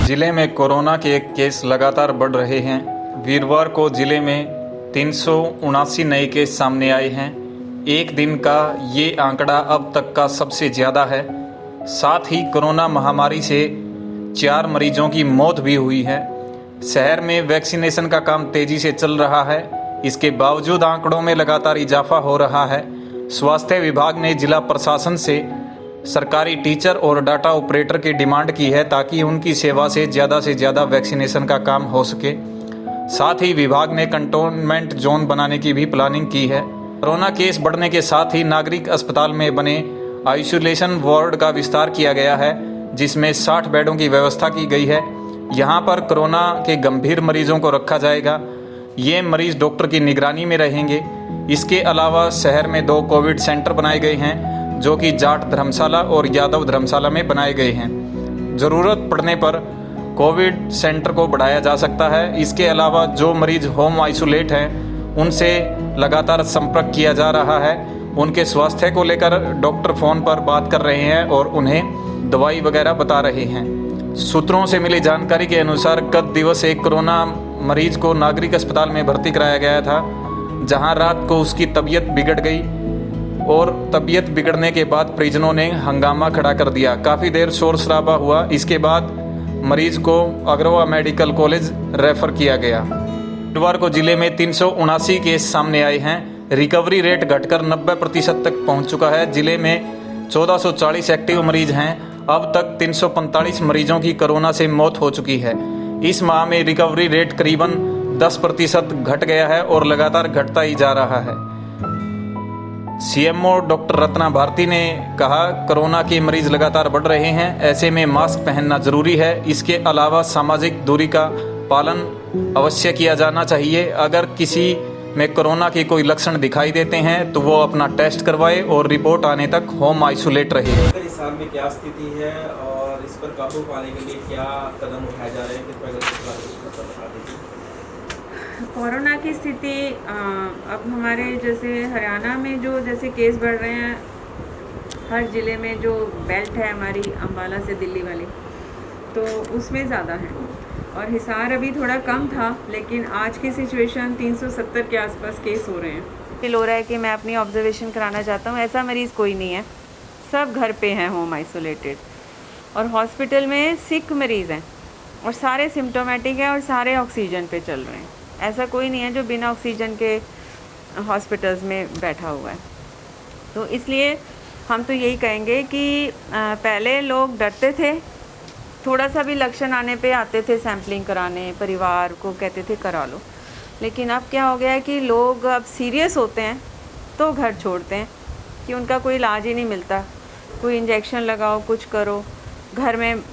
जिले में कोरोना के केस लगातार बढ़ रहे हैं। वीरवार को जिले में 379 नए केस सामने आए हैं। एक दिन का ये आंकड़ा अब तक का सबसे ज़्यादा है। साथ ही कोरोना महामारी से 4 मरीजों की मौत भी हुई है। शहर में वैक्सीनेशन का काम तेजी से चल रहा है। इसके बावजूद आंकड़ों में लगातार इजाफा हो रहा है। स्वास्थ्य विभाग ने जिला प्रशासन से सरकारी टीचर और डाटा ऑपरेटर की डिमांड की है ताकि उनकी सेवा से ज़्यादा वैक्सीनेशन का काम हो सके। साथ ही विभाग ने कंटेनमेंट जोन बनाने की भी प्लानिंग की है। कोरोना केस बढ़ने के साथ ही नागरिक अस्पताल में बने आइसोलेशन वार्ड का विस्तार किया गया है, जिसमें 60 बेडों की व्यवस्था की गई है। यहाँ पर कोरोना के गंभीर मरीजों को रखा जाएगा। ये मरीज डॉक्टर की निगरानी में रहेंगे। इसके अलावा शहर में 2 कोविड सेंटर बनाए गए हैं, जो कि जाट धर्मशाला और यादव धर्मशाला में बनाए गए हैं। ज़रूरत पड़ने पर कोविड सेंटर को बढ़ाया जा सकता है। इसके अलावा जो मरीज होम आइसोलेट हैं, उनसे लगातार संपर्क किया जा रहा है। उनके स्वास्थ्य को लेकर डॉक्टर फ़ोन पर बात कर रहे हैं और उन्हें दवाई वगैरह बता रहे हैं। सूत्रों से मिली जानकारी के अनुसार गत दिवस एक कोरोना मरीज को नागरिक अस्पताल में भर्ती कराया गया था, जहां रात को उसकी तबीयत बिगड़ गई और तबीयत बिगड़ने के बाद परिजनों ने हंगामा खड़ा कर दिया। काफ़ी देर शोर शराबा हुआ। इसके बाद मरीज को अग्रवा मेडिकल कॉलेज रेफर किया गया। बुधवार को जिले में 379 केस सामने आए हैं। रिकवरी रेट घटकर 90% तक पहुंच चुका है। जिले में 1440 एक्टिव मरीज हैं। अब तक 345 मरीजों की कोरोना से मौत हो चुकी है। इस माह में रिकवरी रेट करीबन 10% घट गया है और लगातार घटता ही जा रहा है। सीएमओ डॉक्टर रत्ना भारती ने कहा, कोरोना के मरीज लगातार बढ़ रहे हैं, ऐसे में मास्क पहनना जरूरी है। इसके अलावा सामाजिक दूरी का पालन अवश्य किया जाना चाहिए। अगर किसी में कोरोना के कोई लक्षण दिखाई देते हैं तो वो अपना टेस्ट करवाए और रिपोर्ट आने तक होम आइसोलेट रहे। हिसार में क्या स्थिति है और इस पर काबू पाने के लिए क्या कदम उठाए जा रहे हैं? कोरोना की स्थिति अब हमारे जैसे हरियाणा में जो जैसे केस बढ़ रहे हैं, हर ज़िले में जो बेल्ट है हमारी अम्बाला से दिल्ली वाली, तो उसमें ज़्यादा है। और हिसार अभी थोड़ा कम था, लेकिन आज की सिचुएशन 370 के आसपास केस हो रहे हैं। फील हो रहा है कि मैं अपनी ऑब्जर्वेशन कराना चाहता हूँ। ऐसा मरीज़ कोई नहीं है, सब घर पे हैं होम आइसोलेटेड। और हॉस्पिटल में सिक मरीज़ हैं और सारे सिम्टोमेटिक हैं और सारे ऑक्सीजन पे चल रहे हैं। ऐसा कोई नहीं है जो बिना ऑक्सीजन के हॉस्पिटल्स में बैठा हुआ है। तो इसलिए हम तो यही कहेंगे कि पहले लोग डरते थे, थोड़ा सा भी लक्षण आने पे आते थे सैम्पलिंग कराने, परिवार को कहते थे करा लो। लेकिन अब क्या हो गया है कि लोग अब सीरियस होते हैं तो घर छोड़ते हैं कि उनका कोई इलाज ही नहीं मिलता। कोई इंजेक्शन लगाओ, कुछ करो, घर में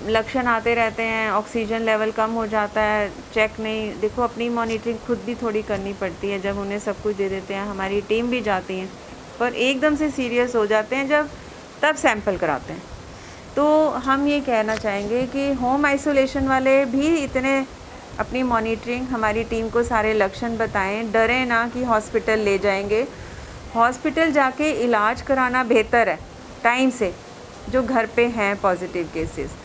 लक्षण आते रहते हैं, ऑक्सीजन लेवल कम हो जाता है, चेक नहीं। देखो, अपनी मॉनिटरिंग खुद भी थोड़ी करनी पड़ती है। जब उन्हें सब कुछ दे देते हैं, हमारी टीम भी जाती है, पर एकदम से सीरियस हो जाते हैं जब तब सैंपल कराते हैं। तो हम ये कहना चाहेंगे कि होम आइसोलेशन वाले भी इतने अपनी मॉनिटरिंग, हमारी टीम को सारे लक्षण बताएं, डरें ना कि हॉस्पिटल ले जाएंगे। हॉस्पिटल जाके इलाज कराना बेहतर है टाइम से, जो घर पे हैं पॉजिटिव केसेस।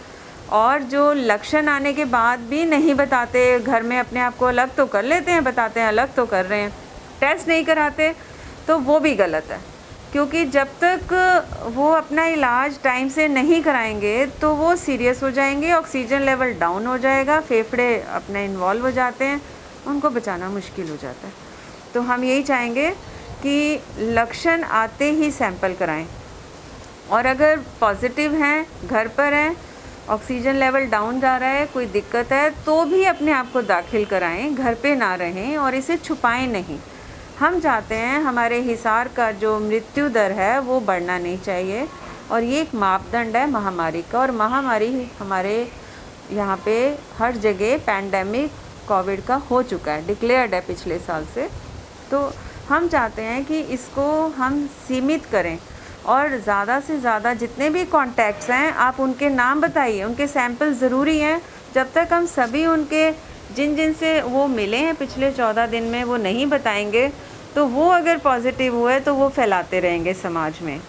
और जो लक्षण आने के बाद भी नहीं बताते, घर में अपने आप को अलग तो कर लेते हैं, बताते हैं अलग तो कर रहे हैं, टेस्ट नहीं कराते, तो वो भी गलत है। क्योंकि जब तक वो अपना इलाज टाइम से नहीं कराएंगे तो वो सीरियस हो जाएंगे, ऑक्सीजन लेवल डाउन हो जाएगा, फेफड़े अपने इन्वॉल्व हो जाते हैं, उनको बचाना मुश्किल हो जाता है। तो हम यही चाहेंगे कि लक्षण आते ही सैंपल कराएं। और अगर पॉजिटिव हैं, घर पर हैं, ऑक्सीजन लेवल डाउन जा रहा है, कोई दिक्कत है, तो भी अपने आप को दाखिल कराएं, घर पे ना रहें और इसे छुपाएं नहीं। हम चाहते हैं हमारे हिसार का जो मृत्यु दर है वो बढ़ना नहीं चाहिए, और ये एक मापदंड है महामारी का। और महामारी हमारे यहाँ पे हर जगह पैंडेमिक कोविड का हो चुका है, डिक्लेयर्ड है पिछले साल से। तो हम चाहते हैं कि इसको हम सीमित करें और ज़्यादा से ज़्यादा जितने भी कॉन्टैक्ट्स हैं आप उनके नाम बताइए, उनके सैंपल ज़रूरी हैं। जब तक हम सभी उनके जिन से वो मिले हैं पिछले 14 दिन में वो नहीं बताएंगे, तो वो अगर पॉजिटिव हुए तो वो फैलाते रहेंगे समाज में।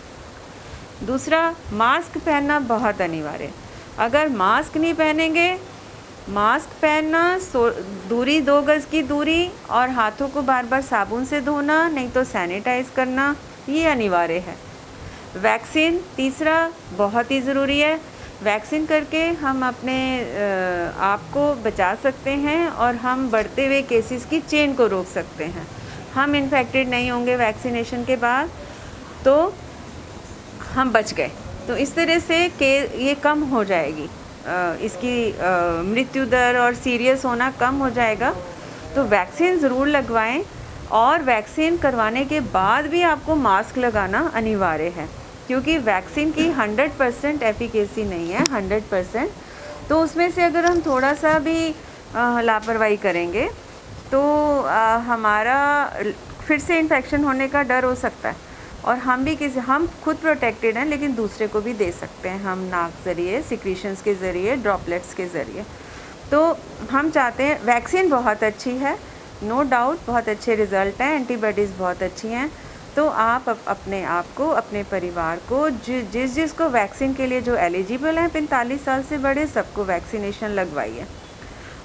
दूसरा, मास्क पहनना बहुत अनिवार्य है। अगर मास्क नहीं पहनेंगे, मास्क पहनना, दूरी 2 गज़ की दूरी और हाथों को बार बार साबुन से धोना, नहीं तो सैनिटाइज़ करना, ये अनिवार्य है। वैक्सीन तीसरा बहुत ही ज़रूरी है। वैक्सीन करके हम अपने आप को बचा सकते हैं और हम बढ़ते हुए केसेस की चेन को रोक सकते हैं। हम इन्फेक्टेड नहीं होंगे वैक्सीनेशन के बाद, तो हम बच गए। तो इस तरह से ये कम हो जाएगी, इसकी मृत्यु दर और सीरियस होना कम हो जाएगा। तो वैक्सीन ज़रूर लगवाएं और वैक्सीन करवाने के बाद भी आपको मास्क लगाना अनिवार्य है, क्योंकि वैक्सीन की 100% एफिकेसी नहीं है, 100%। तो उसमें से अगर हम थोड़ा सा भी लापरवाही करेंगे तो हमारा फिर से इन्फेक्शन होने का डर हो सकता है। और हम खुद प्रोटेक्टेड हैं, लेकिन दूसरे को भी दे सकते हैं हम नाक ज़रिए, सिक्रीशंस के ज़रिए, ड्रॉपलेट्स के ज़रिए। तो हम चाहते हैं, वैक्सीन बहुत अच्छी है, नो डाउट, बहुत अच्छे रिज़ल्ट हैं, एंटीबॉडीज़ बहुत अच्छी हैं। तो आप अपने आप को, अपने परिवार को, जिसको वैक्सीन के लिए जो एलिजिबल हैं 45 साल से बड़े, सबको वैक्सीनेशन लगवाइए।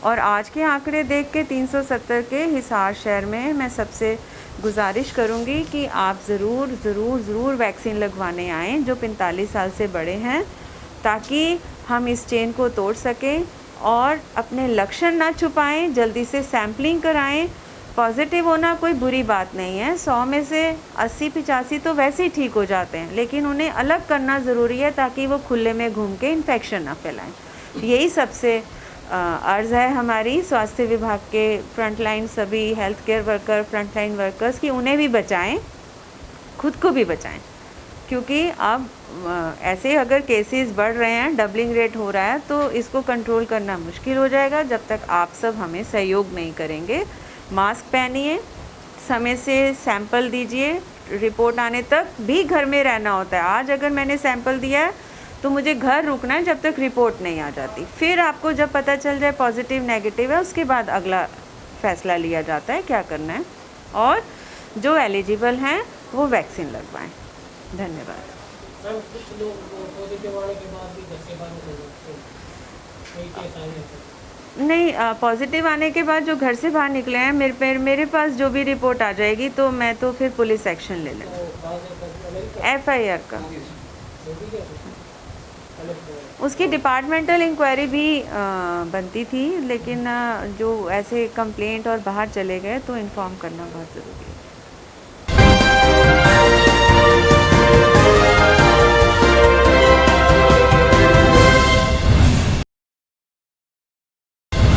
और आज के आंकड़े देख के 370 के हिसार शहर में मैं सबसे गुजारिश करूंगी कि आप ज़रूर वैक्सीन लगवाने आएँ जो 45 साल से बड़े हैं, ताकि हम इस चेन को तोड़ सकें और अपने लक्षण ना छुपाएं, जल्दी से सैम्पलिंग कराएं। पॉजिटिव होना कोई बुरी बात नहीं है, 100 में से 80-85 तो वैसे ही ठीक हो जाते हैं, लेकिन उन्हें अलग करना ज़रूरी है ताकि वो खुले में घूम के इन्फेक्शन ना फैलाएं। यही सबसे अर्ज़ है हमारी स्वास्थ्य विभाग के फ्रंटलाइन सभी health care worker, frontline workers की, उन्हें भी बचाएं, खुद को भी बचाएं, क्योंकि अब ऐसे अगर केसेस बढ़ रहे हैं, डबलिंग रेट हो रहा है, तो इसको कंट्रोल करना मुश्किल हो जाएगा जब तक आप सब हमें सहयोग नहीं करेंगे। मास्क पहनिए, समय से सैंपल दीजिए, रिपोर्ट आने तक भी घर में रहना होता है। आज अगर मैंने सैंपल दिया है तो मुझे घर रुकना है जब तक रिपोर्ट नहीं आ जाती। फिर आपको जब पता चल जाए पॉजिटिव नेगेटिव है, उसके बाद अगला फैसला लिया जाता है क्या करना है। और जो एलिजिबल हैं वो वैक्सीन लगवाएं। धन्यवाद। कुछ लोग पॉजिटिव आने के बाद भी घर से बाहर नहीं, पॉजिटिव आने के बाद जो घर से बाहर निकले हैं, मेरे पास जो भी रिपोर्ट आ जाएगी तो मैं तो फिर पुलिस एक्शन ले लें, FIR का। उसकी डिपार्टमेंटल इंक्वायरी भी बनती थी, लेकिन जो ऐसे कंप्लेंट और बाहर चले गए तो इन्फॉर्म करना बहुत ज़रूरी है।